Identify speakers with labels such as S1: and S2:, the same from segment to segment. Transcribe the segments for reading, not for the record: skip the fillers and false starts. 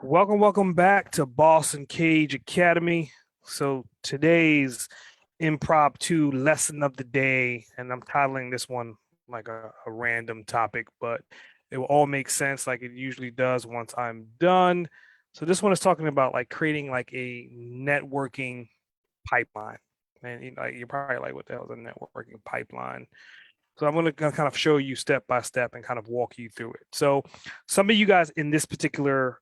S1: Welcome back to Boss Uncaged Academy. So today's impromptu lesson of the day, and I'm titling this one like a random topic, but it will all make sense like it usually does once I'm done. So this one is talking about like creating like a networking pipeline. And you're probably like, what the hell is a networking pipeline? So I'm going to kind of show you step by step and kind of walk you through it. So some of you guys in this particular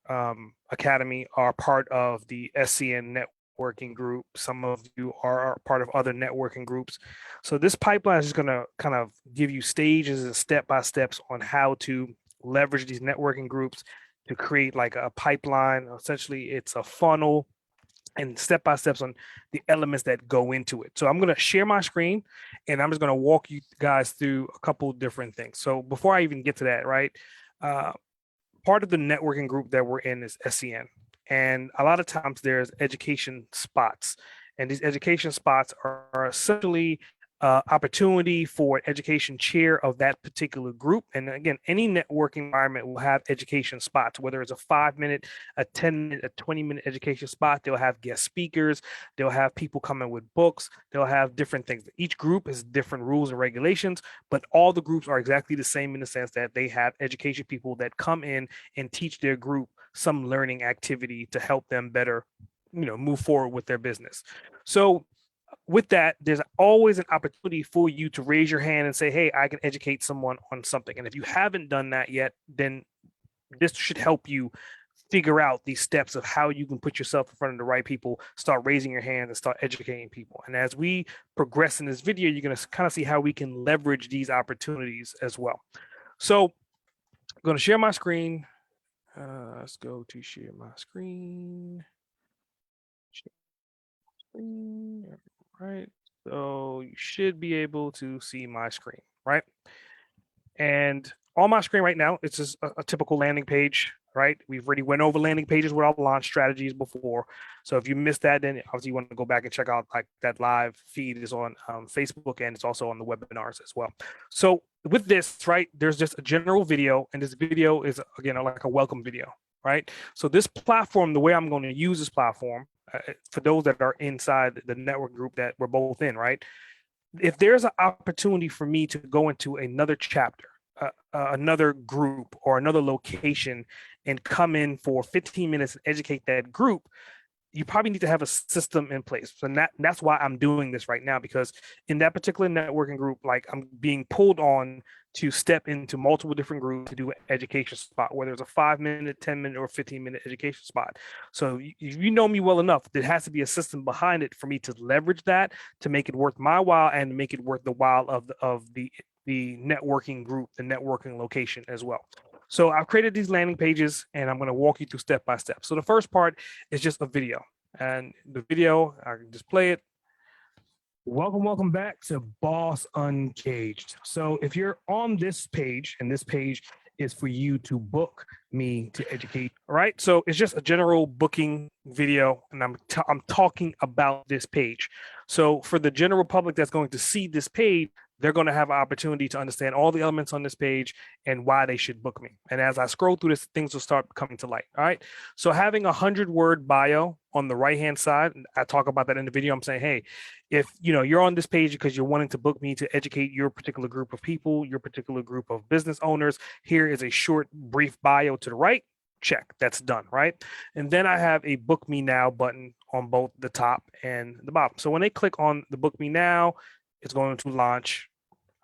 S1: academy are part of the SCN networking group. Some of you are part of other networking groups. So this pipeline is going to kind of give you stages and step by steps on how to leverage these networking groups to create like a pipeline. Essentially, it's a funnel and step by steps on the elements that go into it. So I'm going to share my screen and I'm just going to walk you guys through a couple different things. So before I even get to that, right, part of the networking group that we're in is SCN. And a lot of times there's education spots. And these education spots are essentially opportunity for an education chair of that particular group. And again, any networking environment will have education spots, whether it's a 5-minute, a 10-minute, a 20-minute education spot. They'll have guest speakers. They'll have people coming with books. They'll have different things. Each group has different rules and regulations, but all the groups are exactly the same in the sense that they have education people that come in and teach their group some learning activity to help them better, move forward with their business. So with that, there's always an opportunity for you to raise your hand and say, hey, I can educate someone on something. And if you haven't done that yet, then this should help you figure out these steps of how you can put yourself in front of the right people, start raising your hand and start educating people. And as we progress in this video, you're going to kind of see how we can leverage these opportunities as well. So I'm going to share my screen. Let's go to share my screen. Right, so you should be able to see my screen, right? And on my screen right now, it's just a typical landing page, right? We've already went over landing pages with our launch strategies before. So if you missed that, then obviously you want to go back and check out like that live feed is on Facebook and it's also on the webinars as well. So with this, right, there's just a general video, and this video is again like a welcome video, right? So this platform, the way I'm going to use this platform, for those that are inside the network group that we're both in, right? If there's an opportunity for me to go into another chapter, another group or another location and come in for 15 minutes and educate that group, you probably need to have a system in place. So that's why I'm doing this right now, because in that particular networking group, like I'm being pulled on to step into multiple different groups to do an education spot, whether it's a 5-minute, 10-minute, or 15-minute education spot. So you know me well enough, there has to be a system behind it for me to leverage that to make it worth my while and make it worth the while of the networking group, the networking location as well. So I've created these landing pages and I'm going to walk you through step by step. So the first part is just a video, and the video, I can just play it. Welcome back to Boss Uncaged. So if you're on this page, and this page is for you to book me to educate, all right? So it's just a general booking video, and I'm talking about this page. So for the general public that's going to see this page, they're going to have an opportunity to understand all the elements on this page and why they should book me. And as I scroll through this, things will start coming to light. All right. So having 100-word bio on the right-hand side, I talk about that in the video. I'm saying, hey, if you're on this page because you're wanting to book me to educate your particular group of people, your particular group of business owners, here is a short, brief bio to the right. Check, that's done, right? And then I have a book me now button on both the top and the bottom. So when they click on the book me now, it's going to launch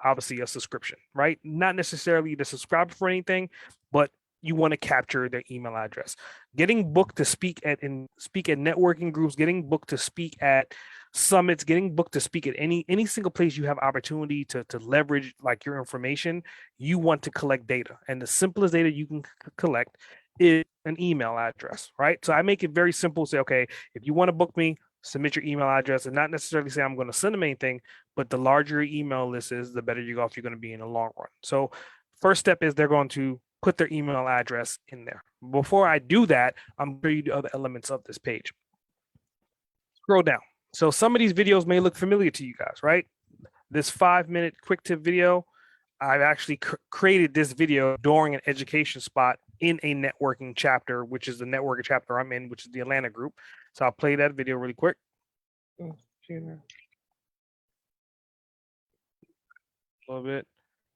S1: obviously a subscription, right? Not necessarily to subscribe for anything, but you want to capture their email address. Getting booked to speak at networking groups, getting booked to speak at summits, getting booked to speak at any single place you have opportunity to leverage like your information, you want to collect data. And the simplest data you can collect is an email address, right? So I make it very simple. Say, okay, if you want to book me, submit your email address, and not necessarily say I'm going to send them anything, but the larger your email list is, the better you off you're going to be in the long run. So first step is they're going to put their email address in there. Before I do that, I'm going to show you the other elements of this page. Scroll down. So some of these videos may look familiar to you guys, right? This 5-minute quick tip video, I've actually created this video during an education spot in a networking chapter, which is the networking chapter I'm in, which is the Atlanta group. So I'll play that video really quick. A little bit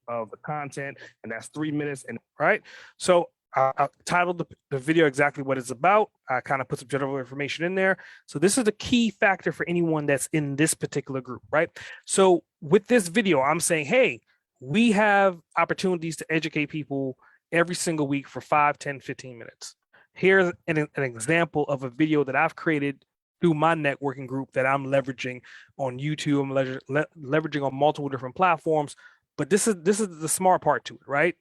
S1: of the content, and that's 3 minutes. And right, so I titled the video exactly what it's about. I kind of put some general information in there. So this is the key factor for anyone that's in this particular group, right? So with this video, I'm saying, hey, we have opportunities to educate people every single week for 5, 10, 15 minutes. Here's an example of a video that I've created through my networking group that I'm leveraging on YouTube. I'm leveraging on multiple different platforms. But this is the smart part to it, right?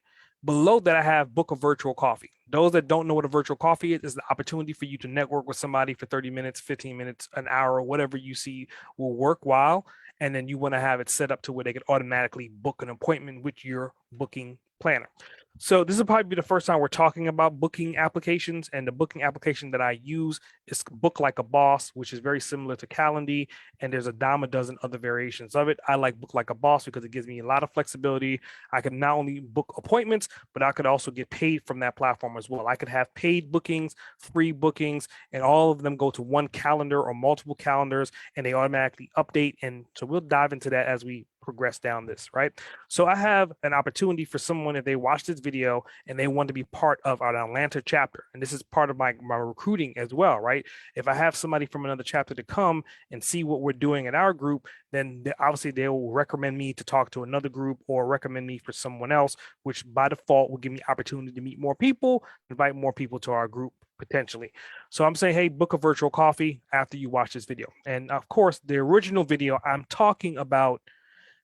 S1: Below that, I have book a virtual coffee. Those that don't know what a virtual coffee is the opportunity for you to network with somebody for 30 minutes, 15 minutes, an hour, whatever you see will work while. And then you want to have it set up to where they can automatically book an appointment with your booking planner. So this will probably be the first time we're talking about booking applications, and the booking application that I use is Book Like a Boss, which is very similar to Calendly, and there's a dime a dozen other variations of it. I like Book Like a Boss because it gives me a lot of flexibility. I can not only book appointments, but I could also get paid from that platform as well. I could have paid bookings, free bookings, and all of them go to one calendar or multiple calendars, and they automatically update. And so we'll dive into that as we progress down this, right? So I have an opportunity for someone, if they watch this video and they want to be part of our Atlanta chapter, and this is part of my recruiting as well, right? If I have somebody from another chapter to come and see what we're doing in our group, then obviously they will recommend me to talk to another group or recommend me for someone else, which by default will give me opportunity to meet more people, invite more people to our group potentially. So I'm saying, hey, book a virtual coffee after you watch this video. And of course, the original video, I'm talking about,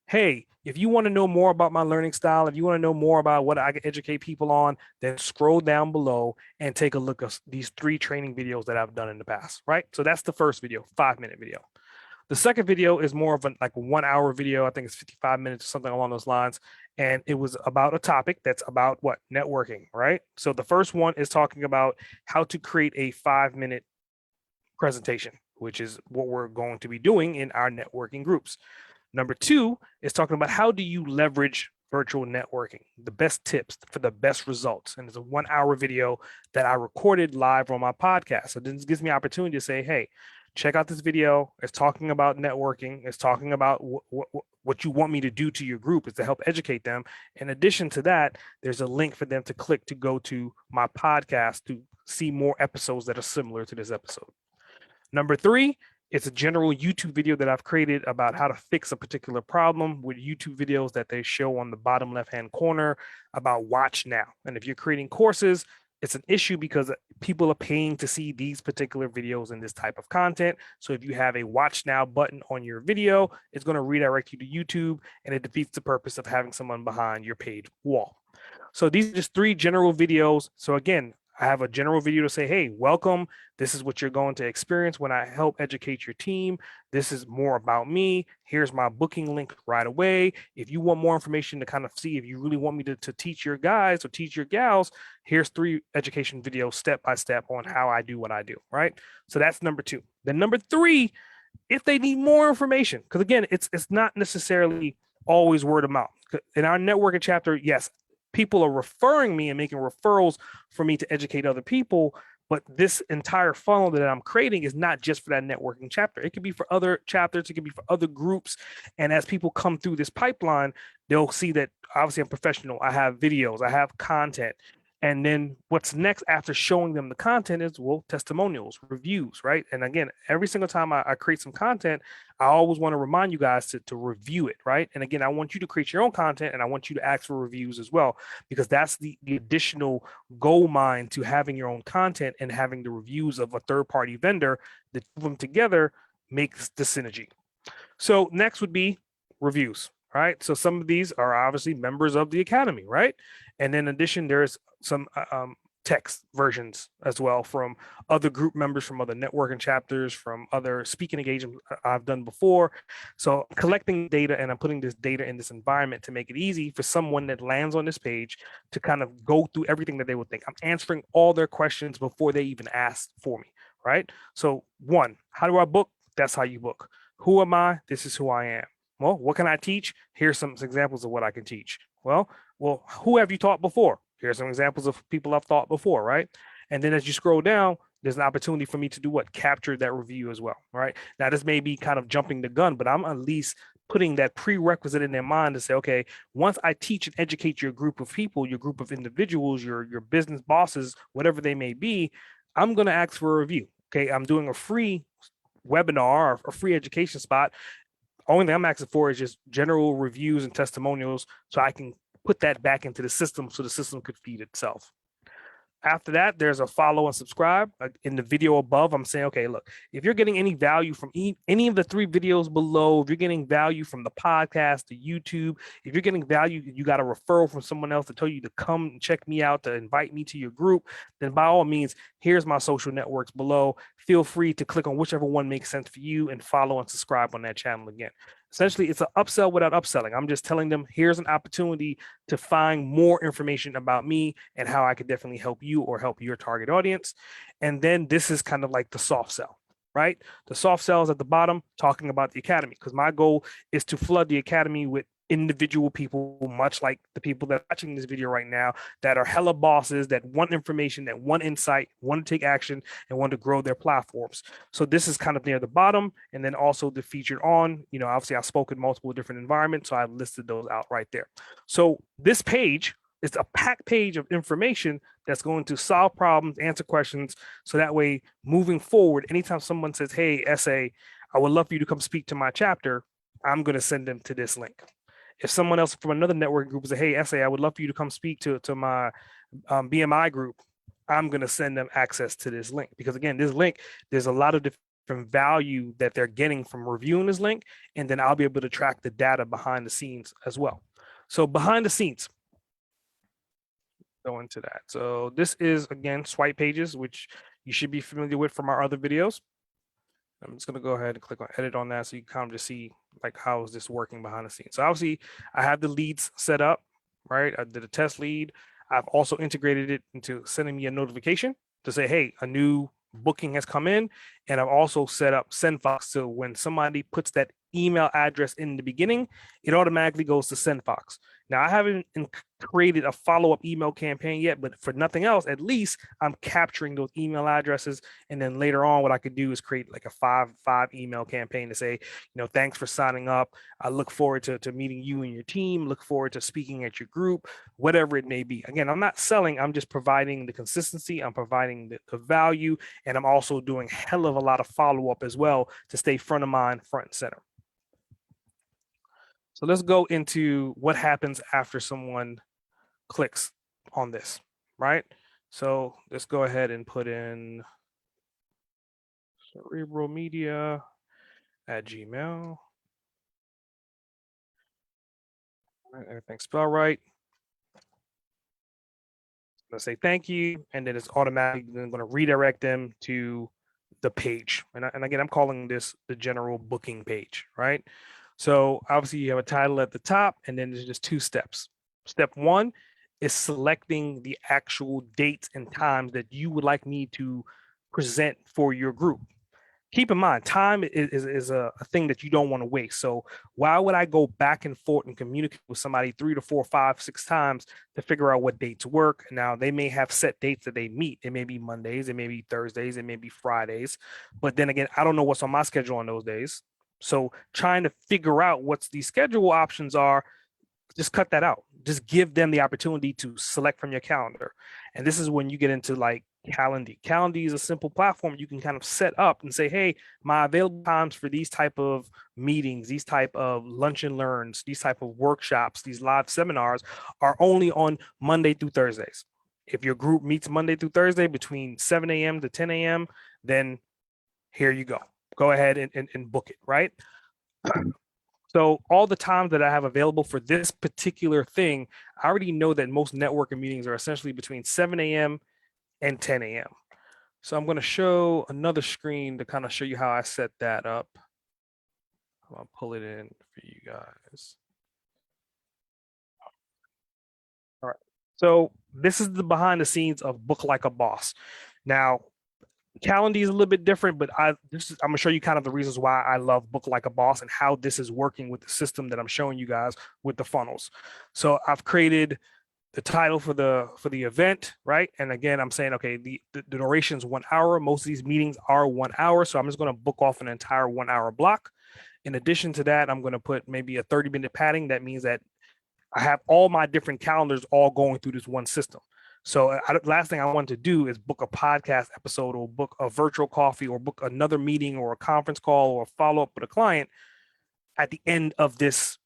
S1: hey, if you want to know more about my learning style, if you want to know more about what I can educate people on, then scroll down below and take a look at these 3 training videos that I've done in the past, right? So that's the first video, 5-minute video. The second video is more of a 1 hour video. I think it's 55 minutes or something along those lines. And it was about a topic that's about what? Networking, right? So the first one is talking about how to create a 5-minute presentation, which is what we're going to be doing in our networking groups. Number 2 is talking about how do you leverage virtual networking, the best tips for the best results. And it's a 1 hour video that I recorded live on my podcast. So this gives me opportunity to say, hey, check out this video. It's talking about networking. It's talking about what you want me to do to your group is to help educate them. In addition to that, there's a link for them to click to go to my podcast to see more episodes that are similar to this episode. Number 3, it's a general YouTube video that I've created about how to fix a particular problem with YouTube videos that they show on the bottom left-hand corner about watch now. And if you're creating courses, it's an issue because people are paying to see these particular videos and this type of content. So if you have a watch now button on your video, it's going to redirect you to YouTube, and it defeats the purpose of having someone behind your paid wall. So these are just 3 general videos. So again, I have a general video to say, hey, welcome. This is what you're going to experience when I help educate your team. This is more about me. Here's my booking link right away. If you want more information to kind of see if you really want me to teach your guys or teach your gals, here's 3 education videos step by step on how I do what I do, right? So that's number 2. Then number 3, if they need more information, because again, it's not necessarily always word of mouth. In our networking chapter, yes, people are referring me and making referrals for me to educate other people. But this entire funnel that I'm creating is not just for that networking chapter. It could be for other chapters. It could be for other groups. And as people come through this pipeline, they'll see that obviously I'm professional. I have videos. I have content. And then what's next after showing them the content is, well, testimonials, reviews, right? And again, every single time I create some content, I always want to remind you guys to review it, right? And again, I want you to create your own content, and I want you to ask for reviews as well, because that's the additional gold mine to having your own content and having the reviews of a third-party vendor. The two of them together makes the synergy. So next would be reviews, right? So some of these are obviously members of the academy, right? And then in addition, there's some text versions as well from other group members, from other networking chapters, from other speaking engagements I've done before. So I'm collecting data, and I'm putting this data in this environment to make it easy for someone that lands on this page to kind of go through everything that they would think. I'm answering all their questions before they even ask for me, right? So 1, how do I book? That's how you book. Who am I? This is who I am. Well, what can I teach? Here's some examples of what I can teach. Well, who have you taught before? Here's some examples of people I've thought before, right? And then as you scroll down, there's an opportunity for me to do what? Capture that review as well, right? Now, this may be kind of jumping the gun, but I'm at least putting that prerequisite in their mind to say, okay, once I teach and educate your group of people, your group of individuals, your business bosses, whatever they may be, I'm going to ask for a review. Okay, I'm doing a free webinar or a free education spot. Only thing I'm asking for is just general reviews and testimonials so I can put that back into the system so the system could feed itself. After that, there's a follow and subscribe. In the video above, I'm saying, okay, look, if you're getting any value from any of the 3 videos below, if you're getting value from the podcast, the YouTube, if you're getting value, you got a referral from someone else to tell you to come and check me out, to invite me to your group, then by all means, here's my social networks below. Feel free to click on whichever one makes sense for you and follow and subscribe on that channel again. Essentially, it's an upsell without upselling. I'm just telling them, here's an opportunity to find more information about me and how I could definitely help you or help your target audience. And then this is kind of like the soft sell, right? The soft sell is at the bottom, talking about the academy, because my goal is to flood the academy with individual people, much like the people that are watching this video right now, that are hella bosses, that want information, that want insight, want to take action, and want to grow their platforms. So this is kind of near the bottom. And then also the featured on, obviously I spoke in multiple different environments, so I listed those out right there. So this page is a packed page of information that's going to solve problems, answer questions. So that way, moving forward, anytime someone says, hey, SA, I would love for you to come speak to my chapter, I'm going to send them to this link. If someone else from another networking group says, hey, SA, I would love for you to come speak to my BMI group, I'm going to send them access to this link. Because again, this link, there's a lot of different value that they're getting from reviewing this link. And then I'll be able to track the data behind the scenes as well. So behind the scenes, go into that. So this is, again, swipe pages, which you should be familiar with from our other videos. I'm just going to go ahead and click on edit on that so you can kind of just see like how is this working behind the scenes. So obviously I have the leads set up, right? I did a test lead. I've also integrated it into sending me a notification to say, hey, a new booking has come in. And I've also set up SendFox, so when somebody puts that email address in the beginning, it automatically goes to SendFox. Now, I haven't created a follow-up email campaign yet, but for nothing else, at least I'm capturing those email addresses. And then later on, what I could do is create like a five email campaign to say, thanks for signing up. I look forward to meeting you and your team. Look forward to speaking at your group, whatever it may be. Again, I'm not selling. I'm just providing the consistency. I'm providing the value. And I'm also doing hell of a lot of follow-up as well to stay front of mind, front and center. So let's go into what happens after someone clicks on this, right? So let's go ahead and put in cerebralmedia@gmail. Everything's spelled right. Let's say thank you, and then it's automatically going to redirect them to the page. And again, I'm calling this the general booking page, right? So obviously you have a title at the top, and then there's just 2 steps. Step 1 is selecting the actual dates and times that you would like me to present for your group. Keep in mind, time is a thing that you don't want to waste. So why would I go back and forth and communicate with somebody 3 to 4, 5, 6 times to figure out what dates work? Now, they may have set dates that they meet. It may be Mondays, it may be Thursdays, it may be Fridays. But then again, I don't know what's on my schedule on those days. So trying to figure out what's the schedule options are, just cut that out. Just give them the opportunity to select from your calendar. And this is when you get into like Calendly. Calendly is a simple platform you can kind of set up and say, hey, my available times for these type of meetings, these type of lunch and learns, these type of workshops, these live seminars are only on Monday through Thursdays. If your group meets Monday through Thursday between 7 a.m. to 10 a.m., then here you go. Go ahead and book it, right? So all the times that I have available for this particular thing, I already know that most networking meetings are essentially between 7 a.m. and 10 a.m. So I'm going to show another screen to kind of show you how I set that up. I'll pull it in for you guys. All right. So this is the behind the scenes of Book Like a Boss. Now, Calendly is a little bit different, but I'm going to show you kind of the reasons why I love Book Like a Boss and how this is working with the system that I'm showing you guys with the funnels. So I've created the title for the event, right? And again, I'm saying, okay, the duration is 1 hour. Most of these meetings are 1 hour, so I'm just going to book off an entire 1 hour block. In addition to that, I'm going to put maybe a 30-minute padding. That means that I have all my different calendars all going through this one system. So last thing I want to do is book a podcast episode or book a virtual coffee or book another meeting or a conference call or a follow up with a client at the end of this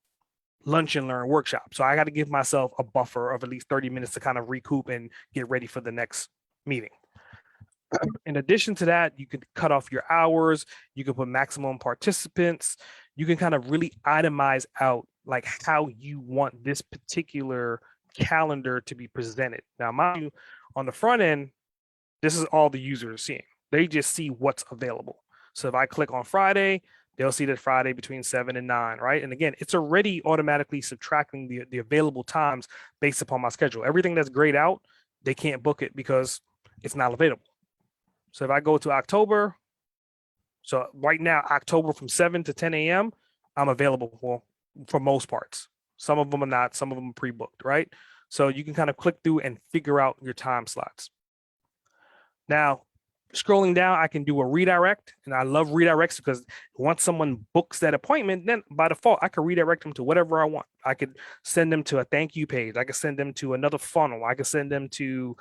S1: lunch and learn workshop. So I got to give myself a buffer of at least 30 minutes to kind of recoup and get ready for the next meeting. In addition to that, you could cut off your hours, you can put maximum participants, you can kind of really itemize out like how you want this particular calendar to be presented. Now, mind you, on the front end, this is all the users are seeing. They just see what's available. So if I click on Friday, they'll see that Friday between 7 and 9, right? And again, it's already automatically subtracting the available times based upon my schedule. Everything that's grayed out, they can't book it because it's not available. So if I go to October, so right now, October from 7 to 10 a.m., I'm available for most parts. Some of them are not, some of them are pre-booked, right? So you can kind of click through and figure out your time slots. Now, scrolling down, I can do a redirect, and I love redirects because once someone books that appointment, then by default, I can redirect them to whatever I want. I could send them to a thank you page. I could send them to another funnel. I could send them to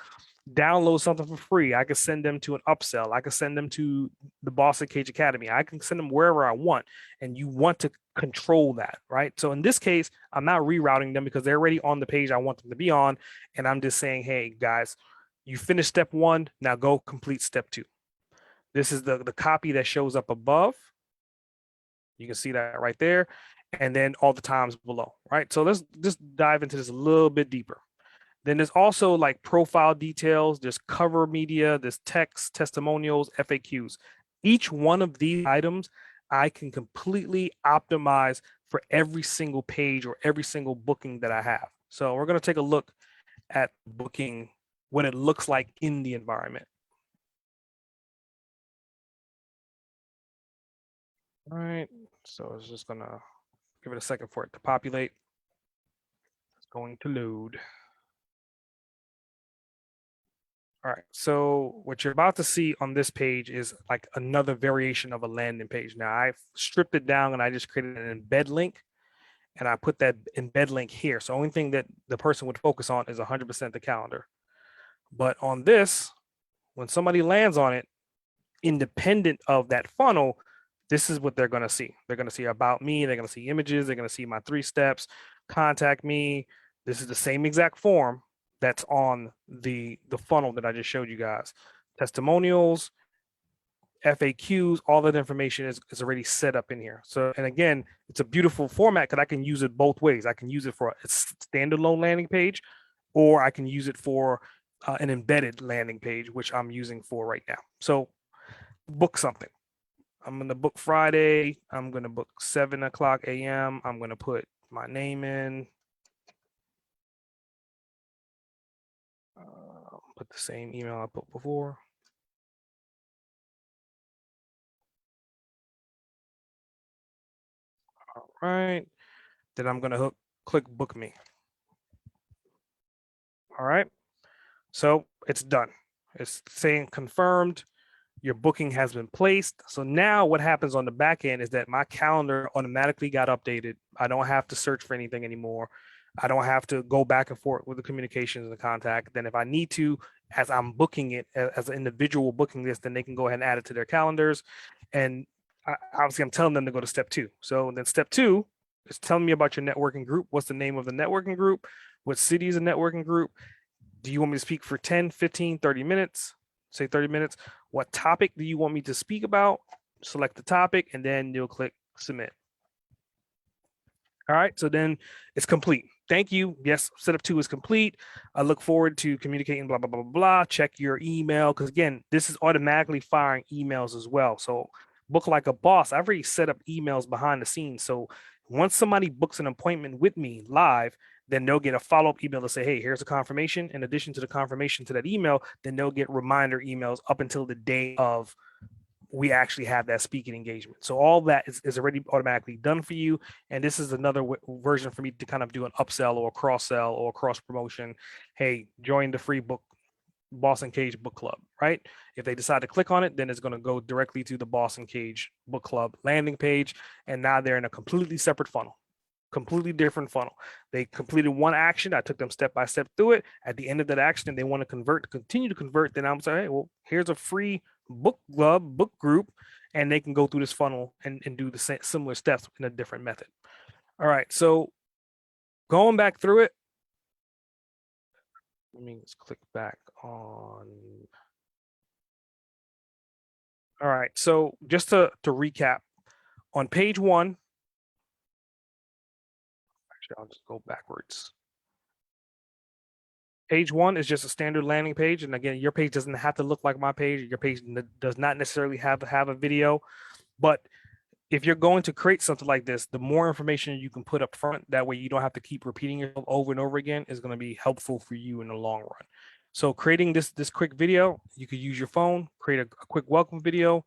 S1: download something for free. I could send them to an upsell. I could send them to the Boss Uncaged Academy. I can send them wherever I want. And you want to control that, right? So in this case, I'm not rerouting them because they're already on the page I want them to be on. And I'm just saying, hey, guys, you finished step 1. Now go complete step 2. This is the copy that shows up above. You can see that right there. And then all the times below, right? So let's just dive into this a little bit deeper. Then there's also like profile details, there's cover media, there's text, testimonials, FAQs. Each one of these items I can completely optimize for every single page or every single booking that I have. So we're going to take a look at booking, what it looks like in the environment. All right, so it's just going to give it a second for it to populate. It's going to load. All right, so what you're about to see on this page is like another variation of a landing page. Now I've stripped it down and I just created an embed link and I put that embed link here. So only thing that the person would focus on is 100% the calendar. But on this, when somebody lands on it, independent of that funnel, this is what they're going to see. They're going to see about me. They're going to see images. They're going to see my 3 steps, contact me. This is the same exact form that's on the funnel that I just showed you guys. Testimonials, FAQs, all that information is already set up in here. So, and again, it's a beautiful format because I can use it both ways. I can use it for a standalone landing page, or I can use it for an embedded landing page, which I'm using for right now. So book something. I'm going to book Friday. I'm going to book 7 o'clock a.m. I'm going to put my name in. Put the same email I put before. All right. Then I'm going to click book me. All right. So it's done. It's saying confirmed. Your booking has been placed. So now what happens on the back end is that my calendar automatically got updated. I don't have to search for anything anymore. I don't have to go back and forth with the communications and the contact. Then if I need to, as I'm booking it as an individual booking this, then they can go ahead and add it to their calendars. And obviously I'm telling them to go to step 2. So then step 2 is telling me about your networking group. What's the name of the networking group? What city is a networking group? Do you want me to speak for 10, 15, 30 minutes? Say 30 minutes. What topic do you want me to speak about? Select the topic and then you'll click submit. All right, so then it's complete. Thank you. Yes, setup 2 is complete. I look forward to communicating, blah, blah, blah, blah, blah. Check your email. Because again, this is automatically firing emails as well. So book like a boss. I've already set up emails behind the scenes. So once somebody books an appointment with me live, then they'll get a follow-up email to say, hey, here's a confirmation. In addition to the confirmation to that email, then they'll get reminder emails up until the day of we actually have that speaking engagement. So all that is already automatically done for you. And this is another version for me to kind of do an upsell or a cross sell or a cross promotion. Hey, join the free Boss Uncaged book club, right? If they decide to click on it, then it's going to go directly to the Boss Uncaged book club landing page. And now they're in a completely separate funnel, completely different funnel. They completed one action. I took them step by step through it. At the end of that action, and they want to convert, continue to convert, then I'm saying, hey, well, here's a free book club, book group, and they can go through this funnel and do the similar steps in a different method. All right. So going back through it, let me just click back on. All right. So just to recap, on page one, actually, I'll just go backwards. Page one is just a standard landing page. And again, your page doesn't have to look like my page. Your page does not necessarily have to have a video. But if you're going to create something like this, the more information you can put up front, that way you don't have to keep repeating yourself over and over again, is going to be helpful for you in the long run. So creating this quick video, you could use your phone, create a quick welcome video.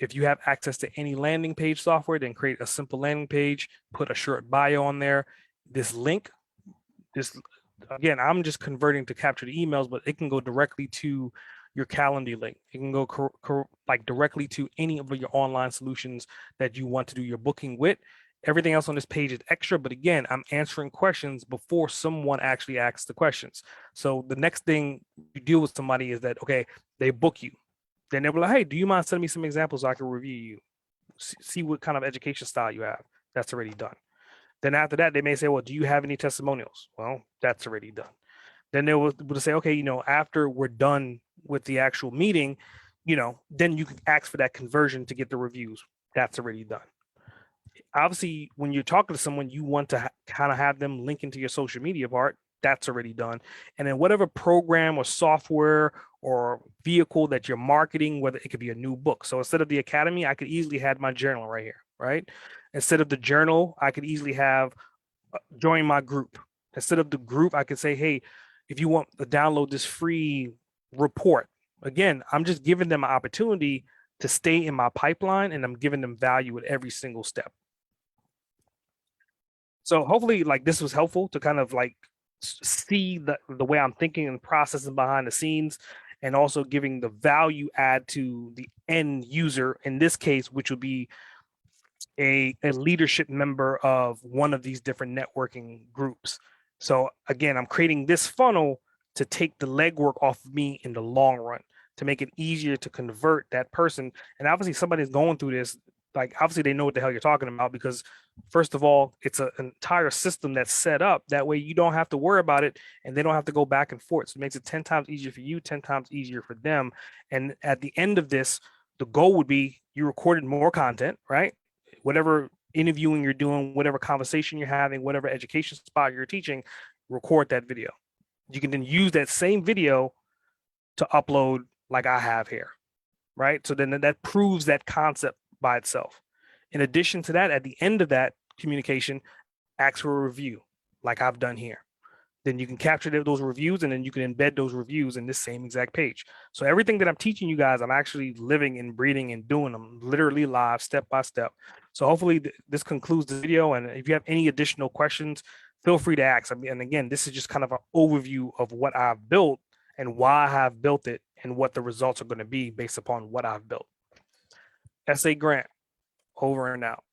S1: If you have access to any landing page software, then create a simple landing page, put a short bio on there. This link, this again, I'm just converting to capture the emails, but it can go directly to your Calendly link. It can go like directly to any of your online solutions that you want to do your booking with. Everything else on this page is extra, but again, I'm answering questions before someone actually asks the questions. So the next thing you deal with somebody is that, okay, they book you. Then they'll be like, hey, do you mind sending me some examples so I can review you? See what kind of education style you have. That's already done. Then after that, they may say, well, do you have any testimonials? Well, that's already done. Then they will say, okay, after we're done with the actual meeting, then you can ask for that conversion to get the reviews. That's already done. Obviously, when you're talking to someone, you want to kind of have them link into your social media part. That's already done. And then whatever program or software or vehicle that you're marketing, whether it could be a new book. So instead of the academy, I could easily have my journal right here, right? Instead of the journal, I could easily have join my group. Instead of the group, I could say, hey, if you want to download this free report, again, I'm just giving them an opportunity to stay in my pipeline, and I'm giving them value at every single step. So hopefully, like, this was helpful to kind of like see the way I'm thinking and processing behind the scenes, and also giving the value add to the end user in this case, which would be a leadership member of one of these different networking groups. So again, I'm creating this funnel to take the legwork off of me in the long run, to make it easier to convert that person. And obviously somebody's going through this, like obviously they know what the hell you're talking about, because first of all, it's an entire system that's set up that way you don't have to worry about it, and they don't have to go back and forth. So it makes it 10 times easier for you, 10 times easier for them. And at the end of this, the goal would be you recorded more content, right? Whatever interviewing you're doing, whatever conversation you're having, whatever education spot you're teaching, record that video. You can then use that same video to upload like I have here, right? So then that proves that concept by itself. In addition to that, at the end of that communication, ask for a review like I've done here. Then you can capture those reviews, and then you can embed those reviews in this same exact page. So everything that I'm teaching you guys, I'm actually living and breathing and doing them literally live, step by step. So hopefully this concludes the video. And if you have any additional questions, feel free to ask. I mean, and again, this is just kind of an overview of what I've built and why I have built it and what the results are going to be based upon what I've built. SA Grant, over and out.